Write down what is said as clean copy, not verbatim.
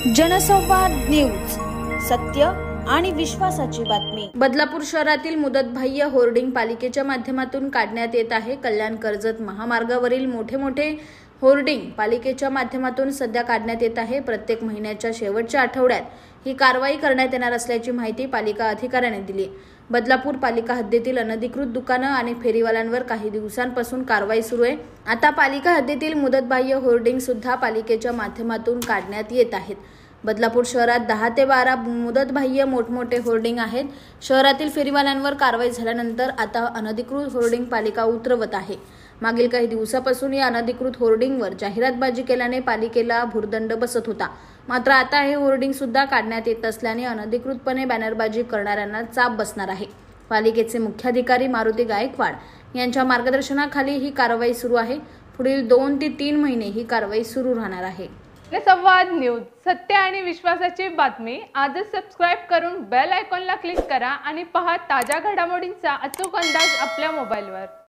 जनसंवाद न्यूज, सत्य आणि विश्वासाची बातमी। बदलापूर शहरातील मुदतबाह्य होर्डिंग पालिकेच्या माध्यमातून काढण्यात येत आहे। कल्याण कर्जत महामार्गावरील मोठे होर्डिंग पालिकेच्या माध्यमातून सध्या काढण्यात येत आहे। प्रत्येक महिन्याच्या शेवटच्या आठवड्यात ही कारवाई करण्यात येणार असल्याची माहिती पालिका अधिकाऱ्याने दिली। बदलापूर पालिका हद्दीतील अनधिकृत दुकानं आणि फेरीवाल्यांवर काही दिवसांपासून कारवाई सुरू आहे। आता पालिका हद्दीतील मुदतबाह्य होर्डिंग सुद्धा पालिकेच्या माध्यमातून काढण्यात येत आहेत। बदलापूर शहरात 10 ते 12 मुदतबाह्य मोठमोठे होर्डिंग आहेत। शहरातील फेरीवाल्यांवर कारवाई झाल्यानंतर आता अनधिकृत होर्डिंग पालिका उतरवत आहे। मागील काही दिवसापासून या अनधिकृत होर्डिंगवर जाहिरातबाजी केल्याने पालिकेला भुर्दंड बसत होता। मात्र आता हे होर्डिंग सुद्धा काढण्यात येत असल्याने अनधिकृतपणे बॅनरबाजी करणाऱ्यांना चाप बसणार आहे। पालिकेचे मुख्याधिकारी मारुती गायकवाड यांच्या मार्गदर्शनाखाली ही कारवाई सुरू आहे। पुढील 2 ते 3 महिने ही कारवाई सुरू राहणार आहे। जनसंवाद न्यूज, सत्य आणि विश्वासाची बातमी। आजच सबस्क्राइब करून बेल आयकॉनला क्लिक करा आणि पहा ताज्या घडामोडींचा अचूक अंदाज आपल्या मोबाईलवर।